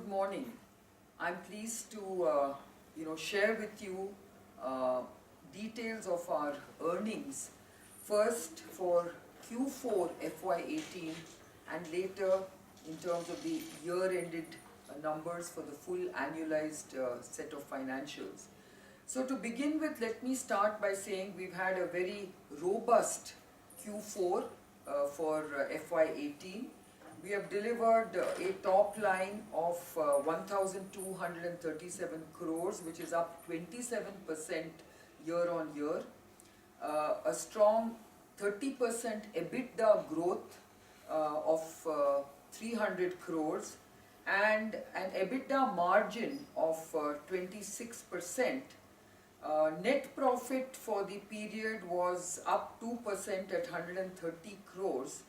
good morning. I'm pleased to share with you details of our earnings. First for Q4 FY18 and later in terms of the year-ended numbers for the full annualized set of financials. So to begin with, let me start by saying we've had a very robust Q4 for FY18. We have delivered a top line of 1,237 crores, which is up 27% year on year. A strong 30% EBITDA growth of 300 crores and an EBITDA margin of 26%. Net profit for the period was up 2% at 130 crores.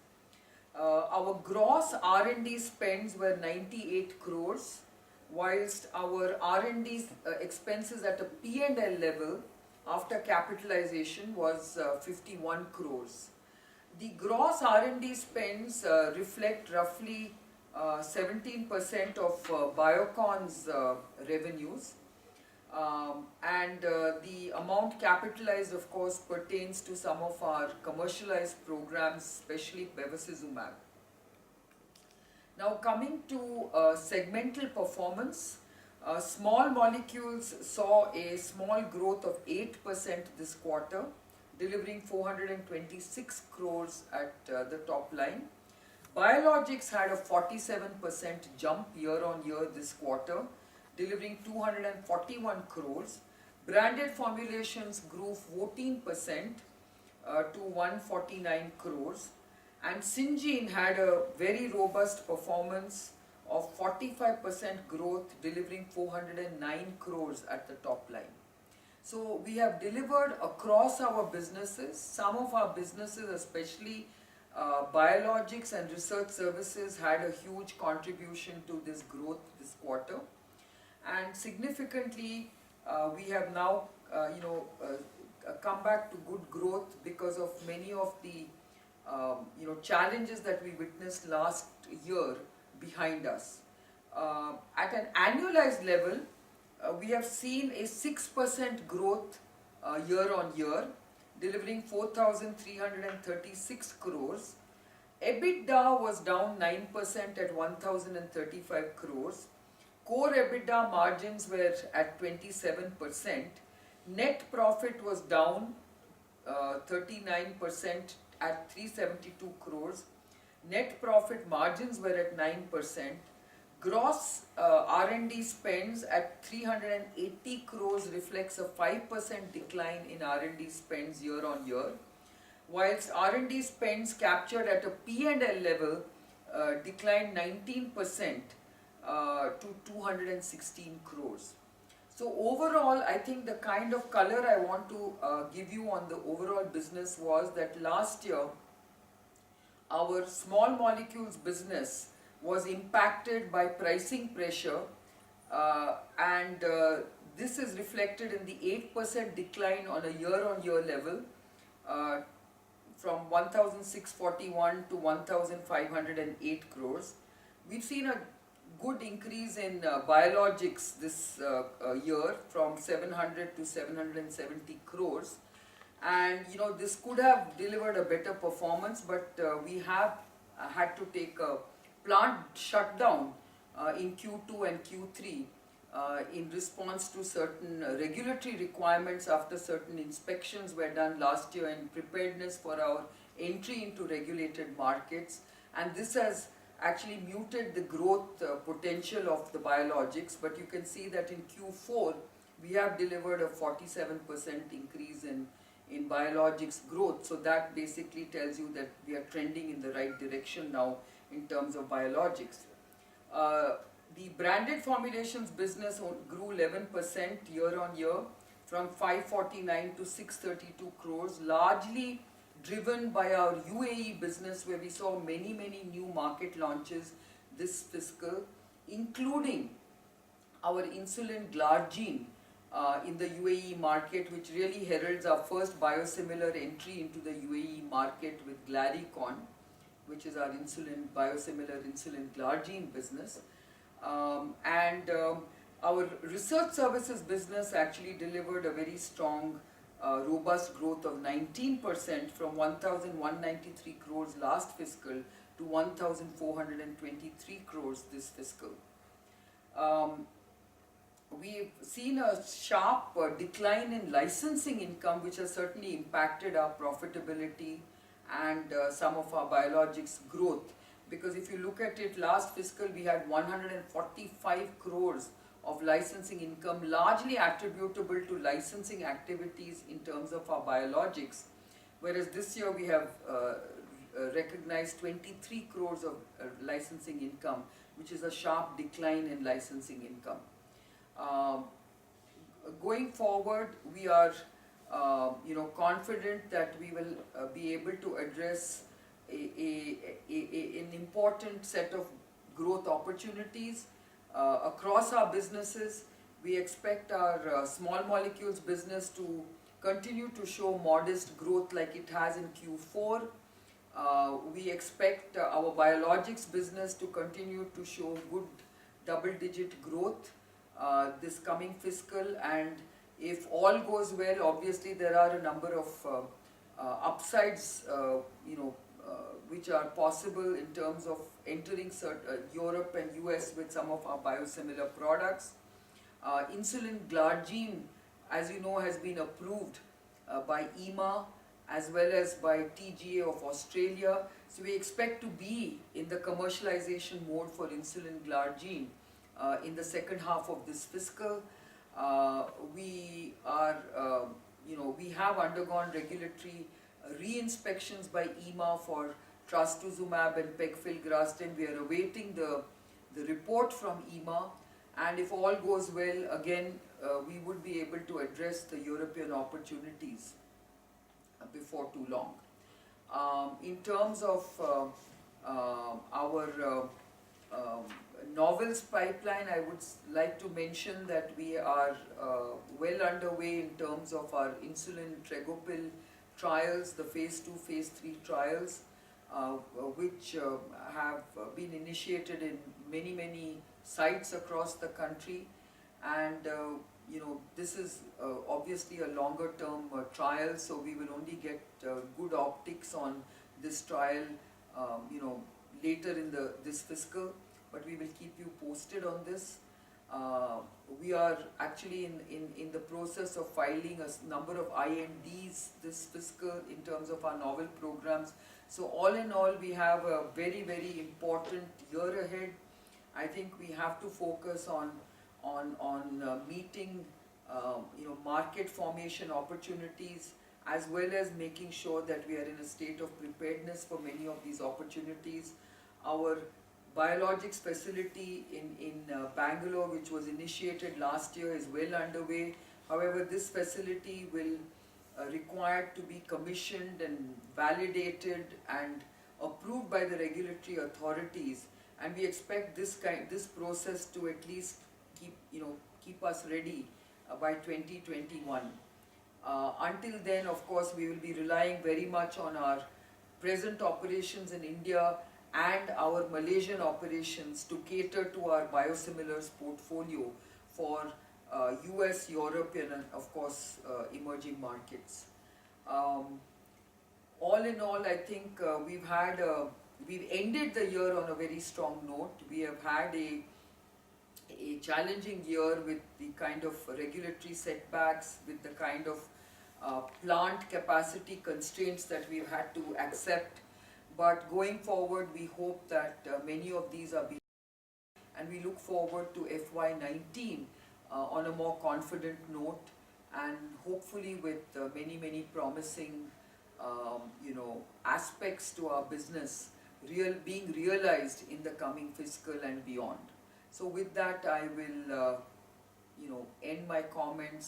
Our gross R&D spends were 98 crores, whilst our R&D expenses at a P&L level after capitalization was 51 crores. The gross R&D spends reflect roughly 17% of Biocon's revenues. The amount capitalized, of course, pertains to some of our commercialized programs, especially bevacizumab. Now coming to segmental performance, small molecules saw a small growth of 8% this quarter, delivering 426 crores at the top line. Biologics had a 47% jump year on year this quarter, delivering 241 crores. Branded formulations grew 14% to 149 crores. And Syngene had a very robust performance of 45% growth, delivering 409 crores at the top line. So we have delivered across our businesses. Some of our businesses, especially biologics and research services, had a huge contribution to this growth this quarter. And significantly, we have now come back to good growth because of many of the challenges that we witnessed last year behind us. At an annualized level, we have seen a 6% growth year on year, delivering 4,336 crores. EBITDA was down 9% at 1,035 crores. Core EBITDA margins were at 27%. Net profit was down 39% at 372 crores. Net profit margins were at 9%. Gross R&D spends at 380 crores reflects a 5% decline in R&D spends year on year, whilst R&D spends captured at a P&L level declined 19% to 216 crores. So overall, I think the kind of color I want to give you on the overall business was that last year, our small molecules business was impacted by pricing pressure, and this is reflected in the 8% decline on a year-on-year level from 1,641 to 1,508 crores. We've seen a good increase in biologics this year from 700 to 770 crores, and this could have delivered a better performance, but we have had to take a plant shutdown in Q2 and Q3 in response to certain regulatory requirements after certain inspections were done last year in preparedness for our entry into regulated markets, and this has actually muted the growth potential of the biologics. But you can see that in Q4 we have delivered a 47% increase in biologics growth, so that basically tells you that we are trending in the right direction now in terms of biologics. The branded formulations business grew 11% year on year from 549 to 632 crores, largely driven by our UAE business, where we saw many new market launches this fiscal, including our insulin glargine in the UAE market, which really heralds our first biosimilar entry into the UAE market with Biocon, which is our biosimilar insulin glargine business. And our research services business actually delivered a very strong, robust growth of 19% from 1,193 crores last fiscal to 1,423 crores this fiscal. Um, we've seen a sharp decline in licensing income, which has certainly impacted our profitability and some of our biologics growth. Because if you look at it, last fiscal we had 145 crores of licensing income, largely attributable to licensing activities in terms of our biologics. Whereas this year we have recognized 23 crores of licensing income, which is a sharp decline in licensing income. Um, Going forward, we are confident that we will be able to address an important set of growth opportunities across our businesses. We expect our small molecules business to continue to show modest growth like it has in Q4. We expect our biologics business to continue to show good double-digit growth this coming fiscal, and if all goes well, obviously there are a number of upsides, which are possible in terms of entering Europe and US with some of our biosimilar products. Insulin glargine, as you know, has been approved by EMA as well as by TGA of Australia. So we expect to be in the commercialization mode for insulin glargine in the second half of this fiscal. We have undergone regulatory re-inspections by EMA for trastuzumab and pegfilgrastim. We are awaiting the report from EMA, and if all goes well, again, we would be able to address the European opportunities before too long. In terms of our novels pipeline, I would like to mention that we are well underway in terms of our insulin tregopil trials, the phase 2, phase 3 trials, which have been initiated in many sites across the country. And this is obviously a longer term trial, so we will only get good optics on this trial later in this fiscal, but we will keep you posted on this. We are actually in the process of filing a number of INDs this fiscal in terms of our novel programs. So all in all, we have a very important year ahead. I think we have to focus on meeting market formation opportunities, as well as making sure that we are in a state of preparedness for many of these opportunities. Our biologics facility in Bangalore, which was initiated last year, is well underway. However, this facility will require to be commissioned and validated and approved by the regulatory authorities, and we expect this process to at least keep us ready by 2021. Until then, of course, we will be relying very much on our present operations in India and our Malaysian operations to cater to our biosimilars portfolio for US, European, and of course emerging markets. All in all, I think we've ended the year on a very strong note. We have had a challenging year with the kind of regulatory setbacks, with the kind of plant capacity constraints that we've had to accept. But going forward, we hope that many of these are being, and we look forward to FY19 on a more confident note, and hopefully with many promising aspects to our business being realized in the coming fiscal and beyond. So with that, I will end my comments